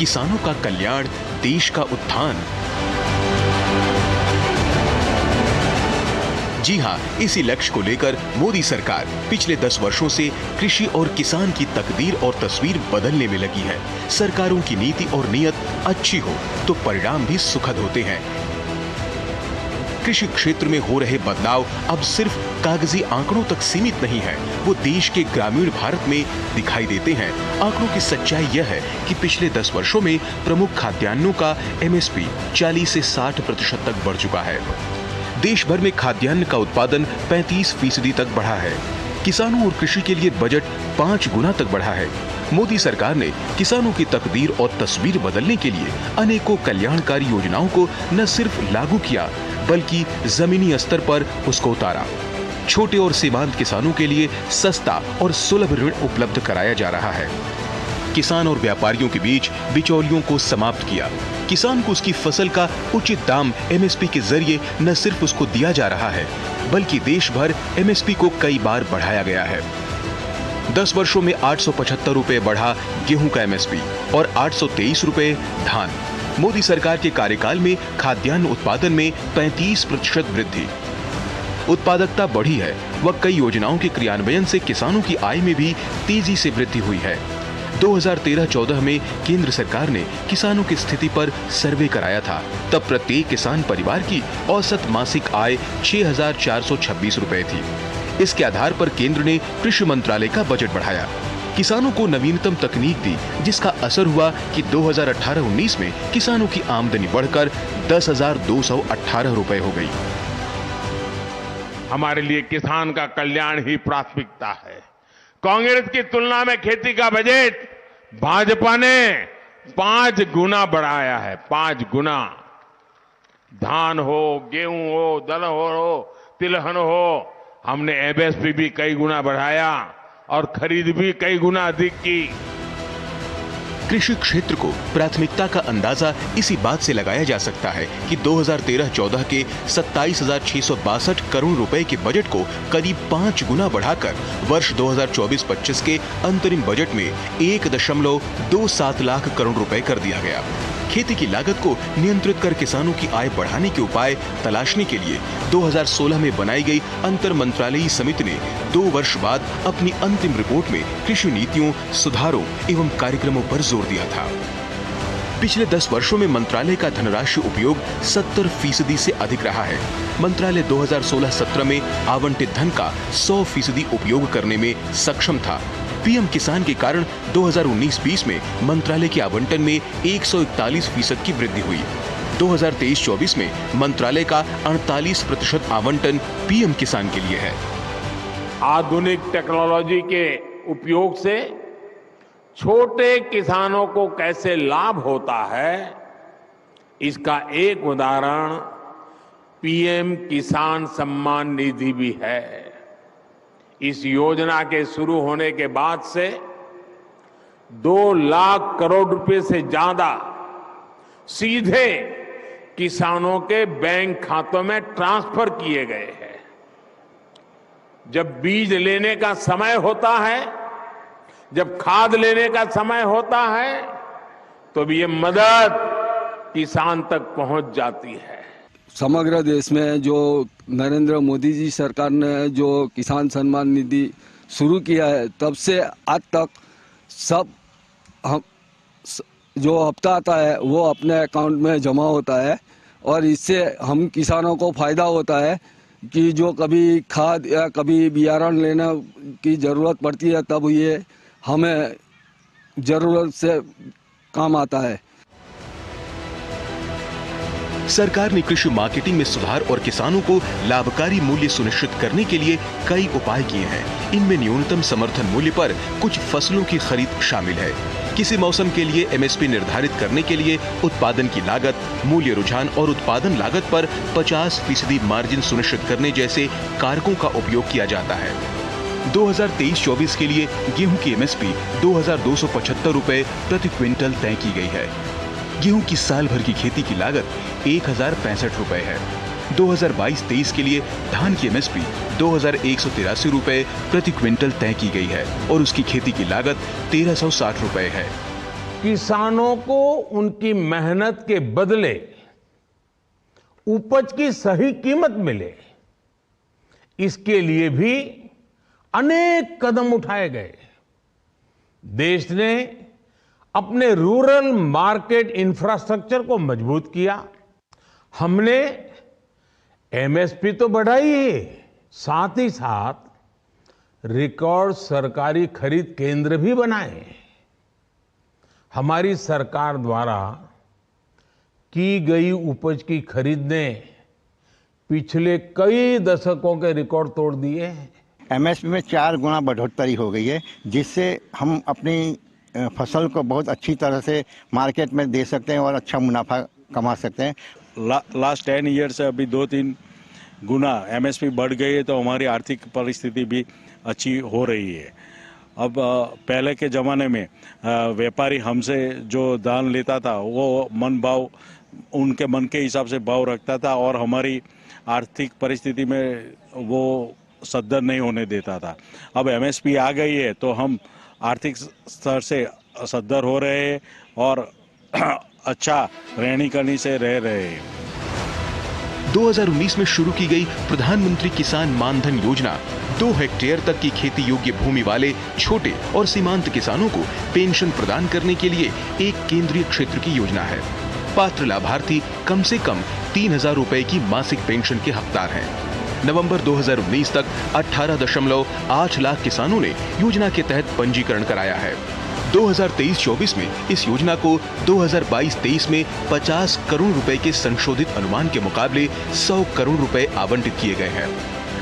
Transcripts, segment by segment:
किसानों का कल्याण, देश का उत्थान। जी हां, इसी लक्ष्य को लेकर मोदी सरकार पिछले 10 वर्षों से कृषि और किसान की तकदीर और तस्वीर बदलने में लगी है। सरकारों की नीति और नीयत अच्छी हो तो परिणाम भी सुखद होते हैं। कृषि क्षेत्र में हो रहे बदलाव अब सिर्फ कागजी आंकड़ों तक सीमित नहीं है, वो देश के ग्रामीण भारत में दिखाई देते हैं। आंकड़ों की सच्चाई यह है कि पिछले 10 वर्षों में प्रमुख खाद्यान्नों का MSP 40 से 60% तक बढ़ चुका है। देश भर में खाद्यान्न का उत्पादन 35% तक बढ़ा है। किसानों और कृषि के लिए बजट 5 गुना तक बढ़ा है। मोदी सरकार ने किसानों की तकदीर और तस्वीर बदलने के लिए अनेकों कल्याणकारी योजनाओं को न सिर्फ लागू किया, बल्कि जमीनी स्तर पर उसको उतारा। छोटे और सीमांत किसानों के लिए सस्ता और सुलभ ऋण उपलब्ध कराया जा रहा है। किसान और व्यापारियों के बीच बिचौलियों को समाप्त किया। किसान को उसकी फसल का उचित दाम MSP के जरिए न सिर्फ उसको दिया जा रहा है, बल्कि देश भर MSP को कई बार बढ़ाया गया है। 10 वर्षों में 875 रुपए बढ़ा गेहूं का MSP और 823 रुपए धान। मोदी सरकार के कार्यकाल में खाद्यान्न उत्पादन में 35% वृद्धि। उत्पादकता बढ़ी है व कई योजनाओं के क्रियान्वयन से किसानों की आय में भी तेजी से वृद्धि हुई है। 2013-14 में केंद्र सरकार ने किसानों की स्थिति पर सर्वे कराया था। तब प्रत्येक किसान परिवार की औसत मासिक आय 6,426 रुपए थी। इसके आधार पर केंद्र ने कृषि मंत्रालय का बजट बढ़ाया, किसानों को नवीनतम तकनीक दी, जिसका असर हुआ कि 2018-19 में किसानों की आमदनी बढ़कर 10,218 रुपए हो गई। हमारे लिए किसान का कल्याण ही प्राथमिकता है। कांग्रेस की तुलना में खेती का बजट भाजपा ने 5 गुना बढ़ाया है। 5 गुना। धान हो, गेहूं हो, दलहन हो, तिलहन हो, हमने MSP भी कई गुना बढ़ाया और खरीद भी कई गुना अधिक की। कृषि क्षेत्र को प्राथमिकता का अंदाजा इसी बात से लगाया जा सकता है कि 2013-14 के 27,662 करोड़ रुपए के बजट को करीब 5 गुना बढ़ाकर वर्ष 2024-25 के अंतरिम बजट में 1.27 लाख करोड़ रुपए कर दिया गया। खेती की लागत को नियंत्रित कर किसानों की आय बढ़ाने के उपाय तलाशने के लिए 2016 में बनाई गई अंतर मंत्रालयी समिति ने 2 वर्ष बाद अपनी अंतिम रिपोर्ट में कृषि नीतियों, सुधारों एवं कार्यक्रमों पर जोर दिया था। पिछले 10 वर्षों में मंत्रालय का धनराशि उपयोग 70% से अधिक रहा है। मंत्रालय 2016-17 में आवंटित धन का 100% उपयोग करने में सक्षम था। PM किसान के कारण 2019-20 में मंत्रालय के आवंटन में 141% की वृद्धि हुई। 2023-24 में मंत्रालय का 48% आवंटन PM किसान के लिए है। आधुनिक टेक्नोलॉजी के उपयोग से छोटे किसानों को कैसे लाभ होता है, इसका एक उदाहरण PM किसान सम्मान निधि भी है। इस योजना के शुरू होने के बाद से 2 लाख करोड़ रुपए से ज्यादा सीधे किसानों के बैंक खातों में ट्रांसफर किए गए हैं। जब बीज लेने का समय होता है, जब खाद लेने का समय होता है, तो ये मदद किसान तक पहुंच जाती है। समग्र देश में जो नरेंद्र मोदी जी सरकार ने जो किसान सम्मान निधि शुरू किया है, तब से आज तक सब हम जो हफ्ता आता है वो अपने अकाउंट में जमा होता है और इससे हम किसानों को फायदा होता है कि जो कभी खाद या कभी बियारण लेने की ज़रूरत पड़ती है, तब ये हमें ज़रूरत से काम आता है। सरकार ने कृषि मार्केटिंग में सुधार और किसानों को लाभकारी मूल्य सुनिश्चित करने के लिए कई उपाय किए हैं। इनमें न्यूनतम समर्थन मूल्य पर कुछ फसलों की खरीद शामिल है। किसी मौसम के लिए MSP निर्धारित करने के लिए उत्पादन की लागत, मूल्य रुझान और उत्पादन लागत पर 50% मार्जिन सुनिश्चित करने जैसे कारकों का उपयोग किया जाता है। 2023-24 के लिए गेहूं की MSP 2,275 रुपए प्रति क्विंटल तय की गई है। गेहूं की साल भर की खेती की लागत 1,065 रुपए है। 2022-23 के लिए धान की MSP 2,183 रुपए प्रति क्विंटल तय की गई है और उसकी खेती की लागत 1,360 रुपए है। किसानों को उनकी मेहनत के बदले उपज की सही कीमत मिले, इसके लिए भी अनेक कदम उठाए गए। देश ने अपने रूरल मार्केट इंफ्रास्ट्रक्चर को मजबूत किया। हमने एमएसपी तो बढ़ाई है, साथ ही साथ रिकॉर्ड सरकारी खरीद केंद्र भी बनाए। हमारी सरकार द्वारा की गई उपज की खरीद ने पिछले कई दशकों के रिकॉर्ड तोड़ दिए हैं। एमएसपी में 4 गुना बढ़ोतरी हो गई है, जिससे हम अपनी फसल को बहुत अच्छी तरह से मार्केट में दे सकते हैं और अच्छा मुनाफा कमा सकते हैं। लास्ट 10 ईयर से अभी 2-3 गुना एमएसपी बढ़ गई है, तो हमारी आर्थिक परिस्थिति भी अच्छी हो रही है। अब पहले के ज़माने में व्यापारी हमसे जो दान लेता था वो मन भाव, उनके मन के हिसाब से भाव रखता था और हमारी आर्थिक परिस्थिति में वो सद्दर नहीं होने देता था। अब एमएसपी आ गई है तो हम आर्थिक स्तर से सद्दर हो रहे हैं और अच्छा रहनी करनी से रह रहे हैं। 2019 में शुरू की गई प्रधानमंत्री किसान मानधन योजना 2 हेक्टेयर तक की खेती योग्य भूमि वाले छोटे और सीमांत किसानों को पेंशन प्रदान करने के लिए एक केंद्रीय क्षेत्र की योजना है। पात्र लाभार्थी कम से कम 3,000 रुपए की मासिक पेंशन के हकदार हैं। नवंबर 2019 तक 18.8 लाख किसानों ने योजना के तहत पंजीकरण कराया है। 2023-24 में इस योजना को 2022-23 में 50 करोड़ रुपए के संशोधित अनुमान के मुकाबले 100 करोड़ रुपए आवंटित किए गए हैं।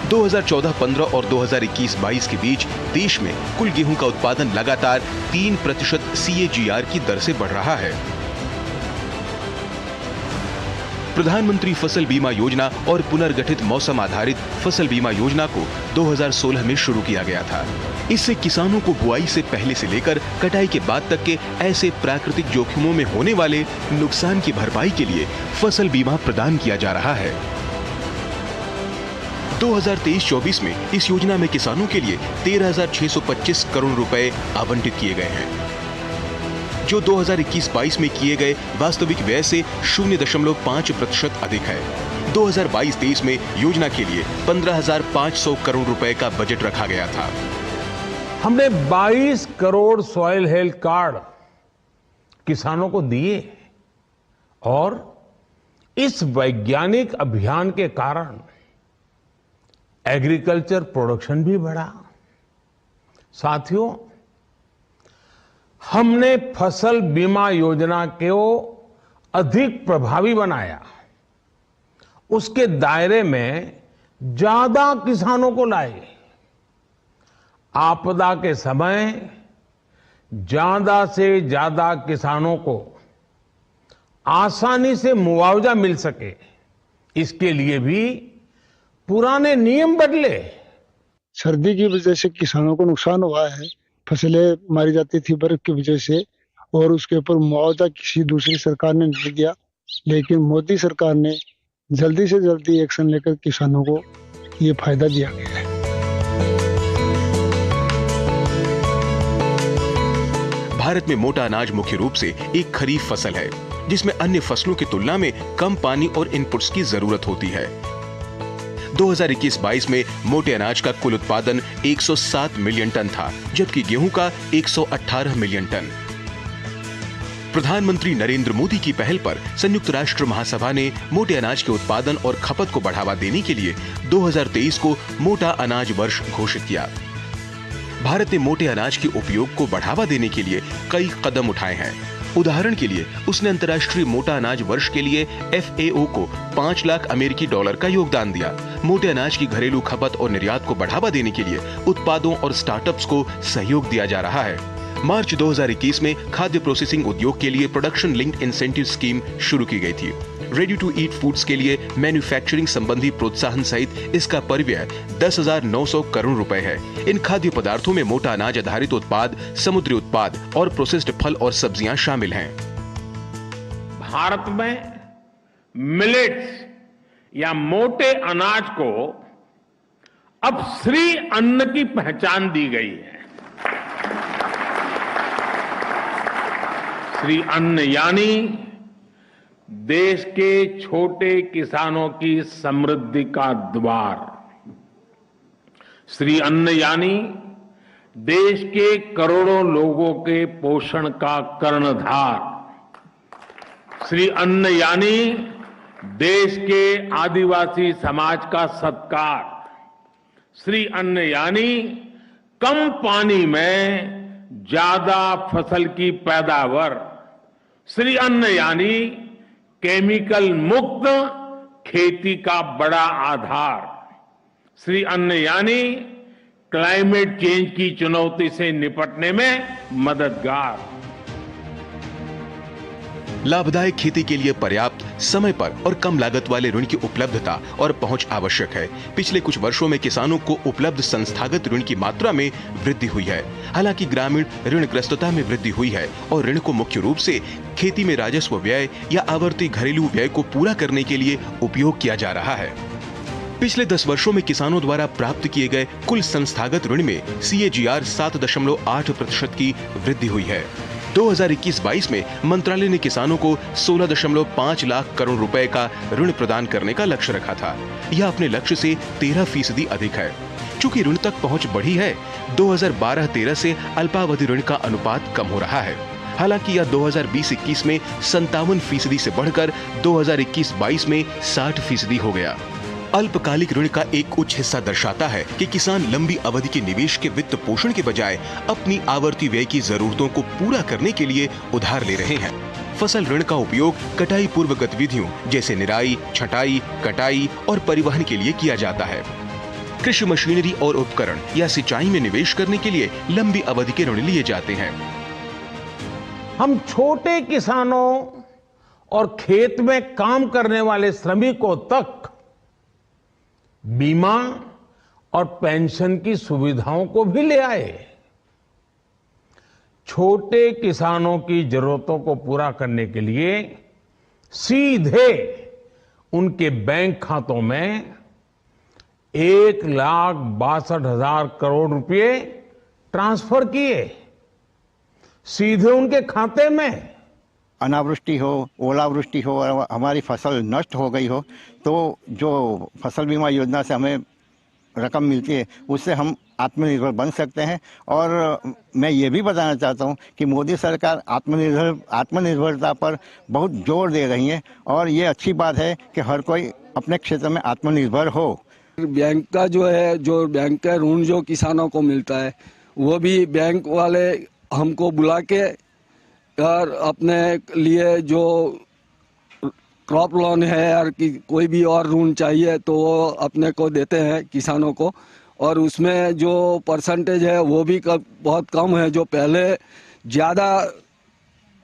2014-15 और 2021-22 के बीच देश में कुल गेहूं का उत्पादन लगातार 3% CAGR की दर से बढ़ रहा है। प्रधानमंत्री फसल बीमा योजना और पुनर्गठित मौसम आधारित फसल बीमा योजना को 2016 में शुरू किया गया था। इससे किसानों को बुआई से पहले से लेकर कटाई के बाद तक के ऐसे प्राकृतिक जोखिमों में होने वाले नुकसान की भरपाई के लिए फसल बीमा प्रदान किया जा रहा है। 2023-24 में इस योजना में किसानों के लिए 13,625 करोड़ रुपए आवंटित किए गए हैं, जो 2021-22 में किए गए वास्तविक व्यय से 0.5% अधिक है। 2022-23 में योजना के लिए 15,500 करोड़ रुपए का बजट रखा गया था। हमने 22 करोड़ सॉइल हेल्थ कार्ड किसानों को दिए और इस वैज्ञानिक अभियान के कारण एग्रीकल्चर प्रोडक्शन भी बढ़ा। साथियों, हमने फसल बीमा योजना को अधिक प्रभावी बनाया, उसके दायरे में ज्यादा किसानों को लाए। आपदा के समय ज्यादा से ज्यादा किसानों को आसानी से मुआवजा मिल सके, इसके लिए भी पुराने नियम बदले। सर्दी की वजह से किसानों को नुकसान हुआ है, फसलें मारी जाती थी बर्फ की वजह से, और उसके ऊपर मुआवजा किसी दूसरी सरकार ने नहीं दिया। लेकिन मोदी सरकार ने जल्दी से जल्दी एक्शन लेकर किसानों को ये फायदा दिया गया है। भारत में मोटा अनाज मुख्य रूप से एक खरीफ फसल है, जिसमें अन्य फसलों की तुलना में कम पानी और इनपुट्स की जरूरत होती है। 2021-22 में मोटे अनाज का कुल उत्पादन 107 मिलियन टन था, जबकि गेहूं का 118 मिलियन टन। प्रधानमंत्री नरेंद्र मोदी की पहल पर संयुक्त राष्ट्र महासभा ने मोटे अनाज के उत्पादन और खपत को बढ़ावा देने के लिए 2023 को मोटा अनाज वर्ष घोषित किया। भारत ने मोटे अनाज के उपयोग को बढ़ावा देने के लिए कई कदम उठाए हैं। उदाहरण के लिए उसने अंतर्राष्ट्रीय मोटा अनाज वर्ष के लिए FAO को $5 लाख अमेरिकी का योगदान दिया। मोटे अनाज की घरेलू खपत और निर्यात को बढ़ावा देने के लिए उत्पादों और स्टार्टअप्स को सहयोग दिया जा रहा है। मार्च 2021 में खाद्य प्रोसेसिंग उद्योग के लिए प्रोडक्शन लिंक्ड इंसेंटिव स्कीम शुरू की गई थी। रेडी टू ईट फूड्स के लिए मैन्युफैक्चरिंग संबंधी प्रोत्साहन सहित इसका परिव्यय 10,900 करोड़ रुपए है। इन खाद्य पदार्थों में मोटा अनाज आधारित उत्पाद, समुद्री उत्पाद और प्रोसेस्ड फल और सब्जियां शामिल हैं। भारत में मिलेट्स या मोटे अनाज को अब श्री अन्न की पहचान दी गई है। श्री अन्न यानी देश के छोटे किसानों की समृद्धि का द्वार। श्री अन्न यानी देश के करोड़ों लोगों के पोषण का कर्णधार। श्री अन्न यानी देश के आदिवासी समाज का सत्कार। श्री अन्न यानी कम पानी में ज्यादा फसल की पैदावार। श्री अन्न यानी केमिकल मुक्त खेती का बड़ा आधार। श्री अन्न यानी क्लाइमेट चेंज की चुनौती से निपटने में मददगार। लाभदायक खेती के लिए पर्याप्त, समय पर और कम लागत वाले ऋण की उपलब्धता और पहुंच आवश्यक है। पिछले कुछ वर्षों में किसानों को उपलब्ध संस्थागत ऋण की मात्रा में वृद्धि हुई है। हालांकि ग्रामीण ऋणग्रस्तता में वृद्धि हुई है और ऋण को मुख्य रूप से खेती में राजस्व व्यय या आवर्ती घरेलू व्यय को पूरा करने के लिए उपयोग किया जा रहा है। पिछले 10 वर्षों में किसानों द्वारा प्राप्त किए गए कुल संस्थागत ऋण में CAGR 7.8% की वृद्धि हुई है। 2021-22 में मंत्रालय ने किसानों को 16.5 लाख करोड़ रुपए का ऋण प्रदान करने का लक्ष्य रखा था। यह अपने लक्ष्य से 13% अधिक है। चूंकि ऋण तक पहुंच बढ़ी है, 2012-13 से अल्पावधि ऋण का अनुपात कम हो रहा है। हालांकि यह 2020-21 में 57% से बढ़कर 2021-22 में 60% हो गया। अल्पकालिक ऋण का एक उच्च हिस्सा दर्शाता है कि किसान लंबी अवधि के निवेश के वित्त पोषण के बजाय अपनी आवर्ती व्यय की जरूरतों को पूरा करने के लिए उधार ले रहे हैं। फसल ऋण का उपयोग कटाई पूर्व गतिविधियों जैसे निराई, छटाई, कटाई और परिवहन के लिए किया जाता है। कृषि मशीनरी और उपकरण या सिंचाई में निवेश करने के लिए लंबी अवधि के ऋण लिए जाते हैं। हम छोटे किसानों और खेत में काम करने वाले श्रमिकों तक बीमा और पेंशन की सुविधाओं को भी ले आए। छोटे किसानों की जरूरतों को पूरा करने के लिए सीधे उनके बैंक खातों में 1,62,000 करोड़ रुपए ट्रांसफर किए, सीधे उनके खाते में। अनावृष्टि हो, ओलावृष्टि हो और हमारी फसल नष्ट हो गई हो तो जो फसल बीमा योजना से हमें रकम मिलती है उससे हम आत्मनिर्भर बन सकते हैं। और मैं ये भी बताना चाहता हूँ कि मोदी सरकार आत्मनिर्भरता पर बहुत जोर दे रही है और ये अच्छी बात है कि हर कोई अपने क्षेत्र में आत्मनिर्भर हो। बैंक का जो बैंक का ऋण जो किसानों को मिलता है वो भी बैंक वाले हमको बुला के और अपने लिए जो क्रॉप लोन है या कोई भी और ऋण चाहिए तो वो अपने को देते हैं किसानों को। और उसमें जो परसेंटेज है वो भी बहुत कम है, जो पहले ज़्यादा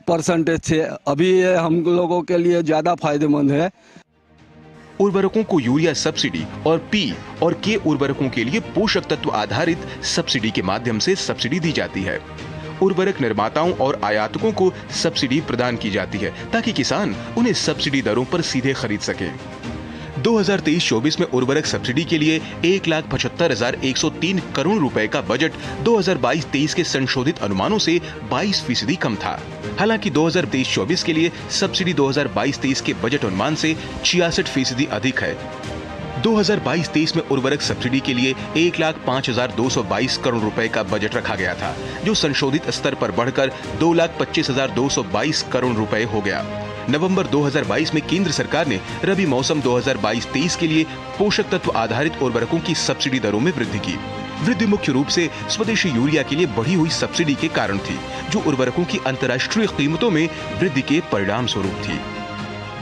परसेंटेज थे, अभी ये हम लोगों के लिए ज़्यादा फायदेमंद है। उर्वरकों को यूरिया सब्सिडी और P और K उर्वरकों के लिए पोषक तत्व आधारित सब्सिडी के माध्यम से सब्सिडी दी जाती है। उर्वरक निर्माताओं और आयातकों को सब्सिडी प्रदान की जाती है ताकि किसान उन्हें सब्सिडी दरों पर सीधे खरीद सके। 2023-24 में उर्वरक सब्सिडी के लिए 1,75,103 करोड़ रुपए का बजट 2022-23 के संशोधित अनुमानों से 22% कम था। हालांकि 2023-24 के लिए सब्सिडी 2022-23 के बजट अनुमान से 66% अधिक है। 2022-23 में उर्वरक सब्सिडी के लिए 1,05,222 करोड़ रुपए का बजट रखा गया था, जो संशोधित स्तर पर बढ़कर 2,25,222 करोड़ रुपए हो गया। नवंबर 2022 में केंद्र सरकार ने रबी मौसम 2022-23 के लिए पोषक तत्व आधारित उर्वरकों की सब्सिडी दरों में वृद्धि की। वृद्धि मुख्य रूप से स्वदेशी यूरिया के लिए बढ़ी हुई सब्सिडी के कारण थी, जो उर्वरकों की अंतर्राष्ट्रीय कीमतों में वृद्धि के परिणाम स्वरूप थी।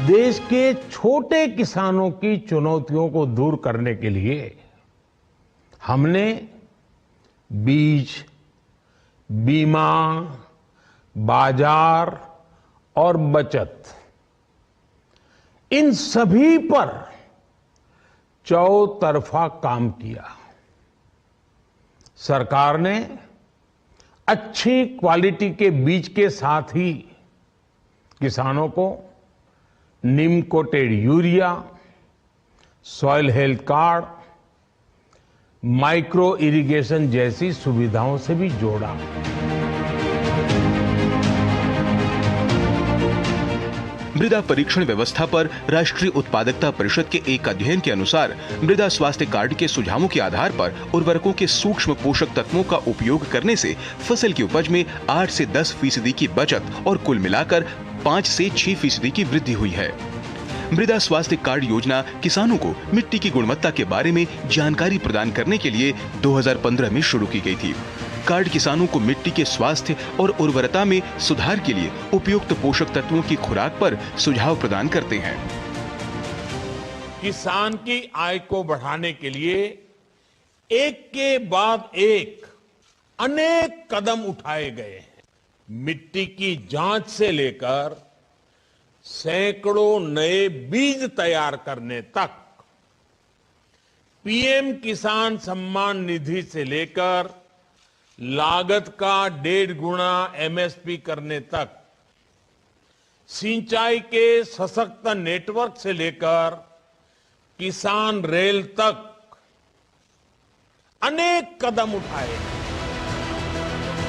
देश के छोटे किसानों की चुनौतियों को दूर करने के लिए हमने बीज, बीमा, बाजार और बचत, इन सभी पर चौतरफा काम किया। सरकार ने अच्छी क्वालिटी के बीज के साथ ही किसानों को neem coated urea, soil health card, micro irrigation जैसी सुविधाओं से भी जोड़ा। मृदा परीक्षण व्यवस्था पर राष्ट्रीय उत्पादकता परिषद के एक अध्ययन के अनुसार मृदा स्वास्थ्य कार्ड के सुझावों के आधार पर उर्वरकों के सूक्ष्म पोषक तत्वों का उपयोग करने से फसल की उपज में 8 से 10% की बचत और कुल मिलाकर 5 से 6% की वृद्धि हुई है। मृदा स्वास्थ्य कार्ड योजना किसानों को मिट्टी की गुणवत्ता के बारे में जानकारी प्रदान करने के लिए 2015 में शुरू की गई थी। कार्ड किसानों को मिट्टी के स्वास्थ्य और उर्वरता में सुधार के लिए उपयुक्त पोषक तत्वों की खुराक पर सुझाव प्रदान करते हैं। किसान की आय को बढ़ाने के लिए एक के बाद एक अनेक कदम उठाए गए हैं। मिट्टी की जांच से लेकर सैकड़ों नए बीज तैयार करने तक, पीएम किसान सम्मान निधि से लेकर लागत का 1.5 गुना एमएसपी करने तक, सिंचाई के सशक्त नेटवर्क से लेकर किसान रेल तक अनेक कदम उठाए।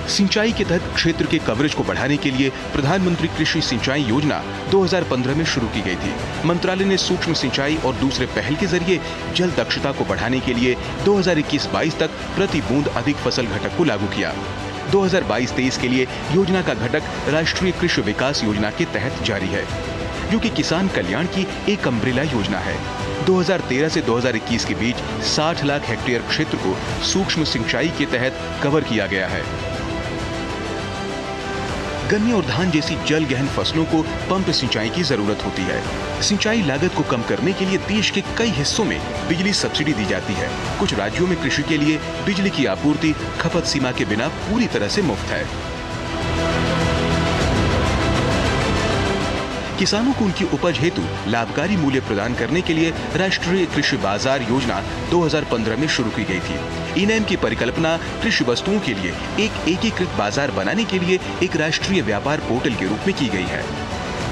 सिंचाई के तहत क्षेत्र के कवरेज को बढ़ाने के लिए प्रधानमंत्री कृषि सिंचाई योजना 2015 में शुरू की गई थी। मंत्रालय ने सूक्ष्म सिंचाई और दूसरे पहल के जरिए जल दक्षता को बढ़ाने के लिए 2021-22 तक प्रति बूंद अधिक फसल घटक को लागू किया। 2022-23 के लिए योजना का घटक राष्ट्रीय कृषि विकास योजना के तहत जारी है, जो कि किसान कल्याण की एक अम्ब्रेला योजना है। 2013 से 2021 के बीच 60 लाख हेक्टेयर क्षेत्र को सूक्ष्म सिंचाई के तहत कवर किया गया है। गन्ने और धान जैसी जल गहन फसलों को पंप सिंचाई की जरूरत होती है। सिंचाई लागत को कम करने के लिए देश के कई हिस्सों में बिजली सब्सिडी दी जाती है। कुछ राज्यों में कृषि के लिए बिजली की आपूर्ति खपत सीमा के बिना पूरी तरह से मुफ्त है। किसानों को उनकी उपज हेतु लाभकारी मूल्य प्रदान करने के लिए राष्ट्रीय कृषि बाजार योजना 2015 में शुरू की गई थी। ई-नैम की परिकल्पना कृषि वस्तुओं के लिए एक एकीकृत बाजार बनाने के लिए एक राष्ट्रीय व्यापार पोर्टल के रूप में की गई है।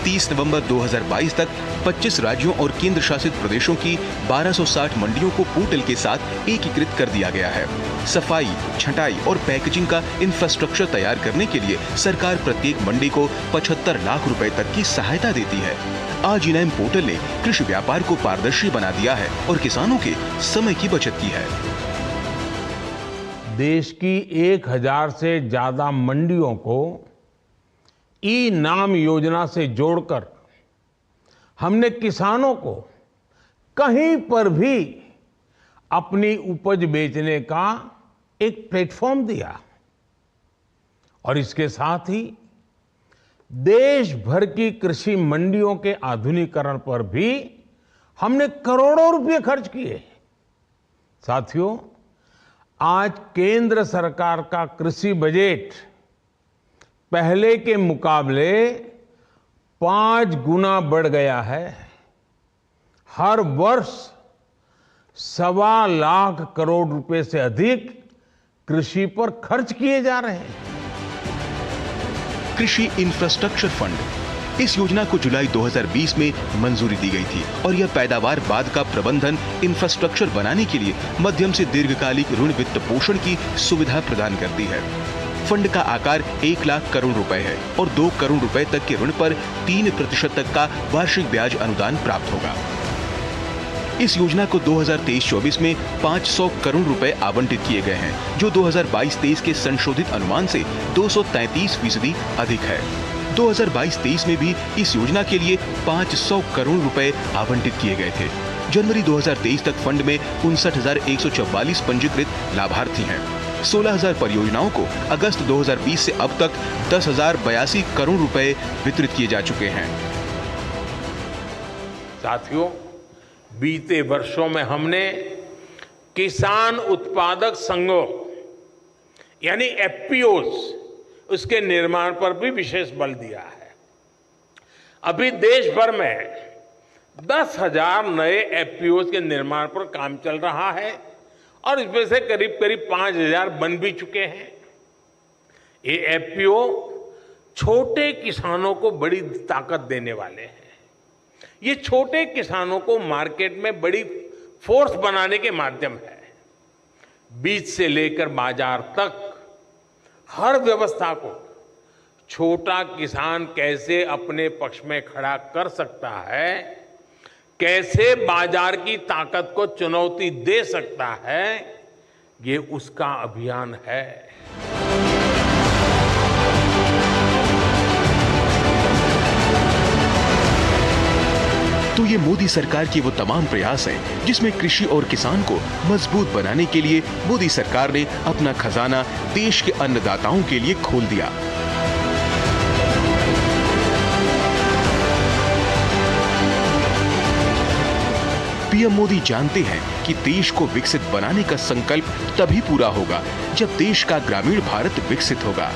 30 नवंबर 2022 तक 25 राज्यों और केंद्र शासित प्रदेशों की 1260 मंडियों को पोर्टल के साथ एकीकृत कर दिया गया है। सफाई, छंटाई और पैकेजिंग का इंफ्रास्ट्रक्चर तैयार करने के लिए सरकार प्रत्येक मंडी को 75 लाख रुपए तक की सहायता देती है। आज ई-नैम पोर्टल ने कृषि व्यापार को पारदर्शी बना दिया है और किसानों के समय की बचत की है। देश की 1000 से ज्यादा मंडियों को ई-नाम योजना से जोड़कर हमने किसानों को कहीं पर भी अपनी उपज बेचने का एक प्लेटफॉर्म दिया और इसके साथ ही देश भर की कृषि मंडियों के आधुनिकीकरण पर भी हमने करोड़ों रुपए खर्च किए। साथियों, आज केंद्र सरकार का कृषि बजट पहले के मुकाबले 5 गुना बढ़ गया है। हर वर्ष 1.25 लाख करोड़ रुपए से अधिक कृषि पर खर्च किए जा रहे हैं। कृषि इंफ्रास्ट्रक्चर फंड, इस योजना को जुलाई 2020 में मंजूरी दी गई थी और यह पैदावार बाद का प्रबंधन इंफ्रास्ट्रक्चर बनाने के लिए मध्यम से दीर्घकालिक ऋण वित्त पोषण की सुविधा प्रदान करती है। फंड का आकार 1 लाख करोड़ रुपए है और 2 करोड़ रुपए तक के ऋण पर 3% तक का वार्षिक ब्याज अनुदान प्राप्त होगा। इस योजना को 2023-24 में 500 करोड़ रुपए आवंटित किए गए हैं, जो 2022-23 के संशोधित अनुमान से 233% अधिक है। 2022-23 में भी इस योजना के लिए 500 करोड़ रुपए आवंटित किए गए थे। जनवरी 2023 तक फंड में 59,144 पंजीकृत लाभार्थी हैं। 16,000 परियोजनाओं को अगस्त 2020 से अब तक 10,082 करोड़ रुपए वितरित किए जा चुके हैं। साथियों, बीते वर्षों में हमने किसान उत्पादक संघों यानी एफपीओज उसके निर्माण पर भी विशेष बल दिया है। अभी देश भर में 10,000 नए एफपीओज के निर्माण पर काम चल रहा है और इसमें से करीब 5,000 बन भी चुके हैं। ये एफपीओ छोटे किसानों को बड़ी ताकत देने वाले हैं। ये छोटे किसानों को मार्केट में बड़ी फोर्स बनाने के माध्यम है। बीज से लेकर बाजार तक हर व्यवस्था को छोटा किसान कैसे अपने पक्ष में खड़ा कर सकता है, कैसे बाजार की ताकत को चुनौती दे सकता है, ये उसका अभियान है। तो ये मोदी सरकार की वो तमाम प्रयास हैं जिसमें कृषि और किसान को मजबूत बनाने के लिए मोदी सरकार ने अपना खजाना देश के अन्नदाताओं के लिए खोल दिया। पीएम मोदी जानते हैं कि देश को विकसित बनाने का संकल्प तभी पूरा होगा जब देश का ग्रामीण भारत विकसित होगा।